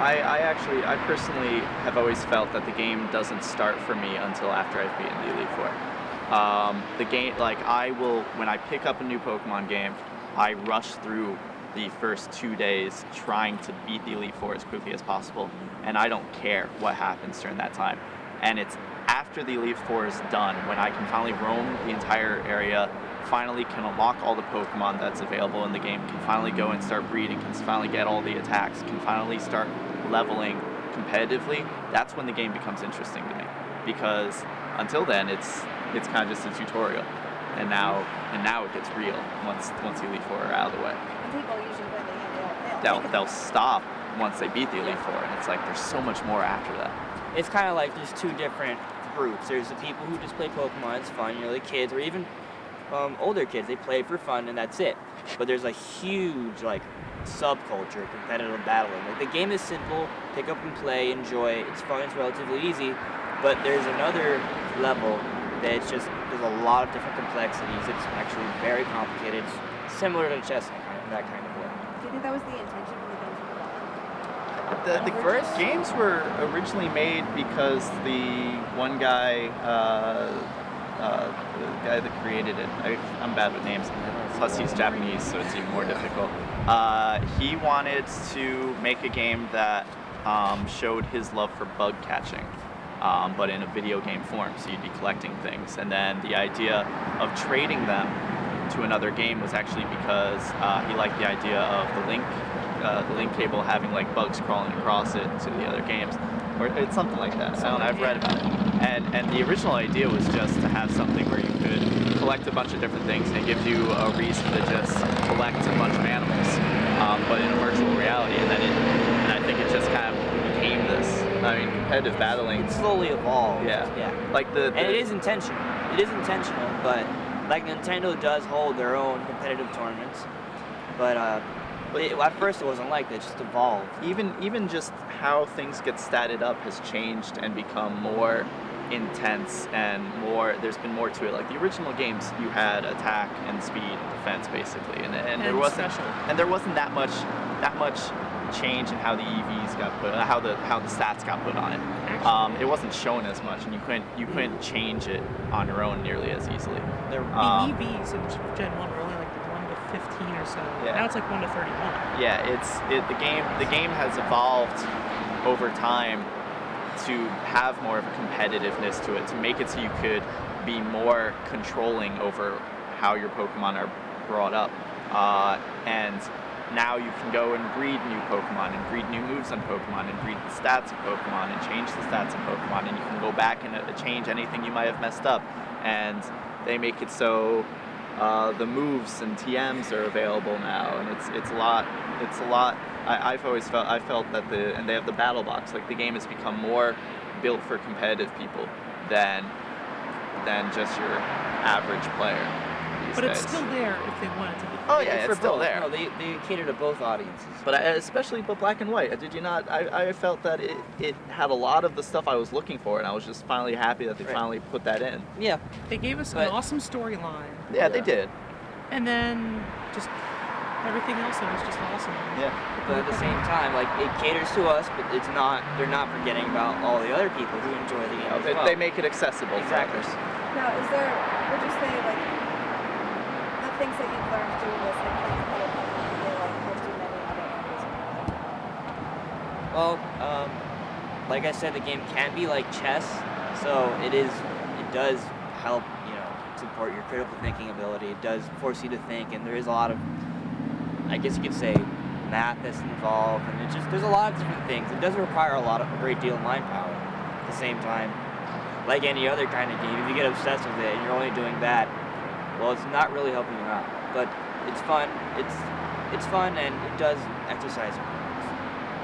I personally have always felt that the game doesn't start for me until after I've beaten the Elite Four. The game, like when I pick up a new Pokemon game, I rush through the first 2 days trying to beat the Elite Four as quickly as possible, and I don't care what happens during that time. And it's after the Elite Four is done when I can finally roam the entire area, finally can unlock all the Pokemon that's available in the game, can finally go and start breeding, can finally get all the attacks, can finally start leveling competitively. That's when the game becomes interesting to me, because until then it's kind of just a tutorial, and now it gets real once the Elite Four are out of the way. And people usually when They'll stop once they beat the Elite Four, and it's like there's so much more after that. It's kind of like there's two different groups. There's the people who just play Pokemon, it's fun, the kids, or even older kids, they play for fun and that's it. But there's a huge subculture, competitive battling. The game is simple, pick up and play, enjoy, it's fun, it's relatively easy, but there's another level that there's a lot of different complexities. It's actually very complicated. It's similar to chess in that kind of way. Do you think that was the intention of the games? The first games were originally made because the one guy, the guy that created it, I'm bad with names, plus he's Japanese, so it's even more difficult. He wanted to make a game that showed his love for bug catching, but in a video game form, so you'd be collecting things. And then the idea of trading them to another game was actually because he liked the idea of the link cable having bugs crawling across it to the other games, or it's something like that. I don't know, I've read about it. And the original idea was just to have something where you could collect a bunch of different things, and it gives you a reason to just collect a bunch of animals, but in a virtual reality. And I think it just kind of became this. I mean, competitive battling. It slowly evolved. Yeah. And it is intentional. It is intentional, but Nintendo does hold their own competitive tournaments, but at first it wasn't like that. It just evolved. Even just how things get statted up has changed and become more intense and more. There's been more to it. Like the original games, you had attack and speed, and defense basically, and there wasn't special. And there wasn't that much change in how the EVs got put, how the stats got put on it. It wasn't shown as much, and you couldn't change it on your own nearly as easily. The EVs in Gen 1 were only 1 to 15 or so. Yeah. Now it's 1 to 31. Yeah, the game has evolved over time to have more of a competitiveness to it, to make it so you could be more controlling over how your Pokemon are brought up, and now you can go and breed new Pokemon and breed new moves on Pokemon and breed the stats of Pokemon and change the stats of Pokemon, and you can go back and change anything you might have messed up, and they make it so the moves and TMs are available now, and it's a lot. I felt that and they have the battle box. The game has become more built for competitive people than just your average player these But days. it's still there if they want it to be. Oh yeah, it's still both. there. No, they cater to both audiences. But especially Black and White. Did you not? I felt that it had a lot of the stuff I was looking for, and I was just finally happy that they finally put that in. Yeah. They gave us an awesome storyline. Yeah, they did. And then just everything else that was just awesome. Yeah. But at the same time, it caters to us, but they're not forgetting about all the other people who enjoy the game as well. They make it accessible Exactly. for others. Now, would you say the things that you've learned doing this, playing other Pokemon, helped you in any other areas? Well, like I said, the game can be like chess, so it does help, support your critical thinking ability. It does force you to think, and there is a lot of, I guess you could say, math that's involved, and there's a lot of different things. It does require a great deal of mind power. At the same time, like any other kind of game, if you get obsessed with it and you're only doing that, well, it's not really helping you out. But it's fun. It's fun, and it does exercise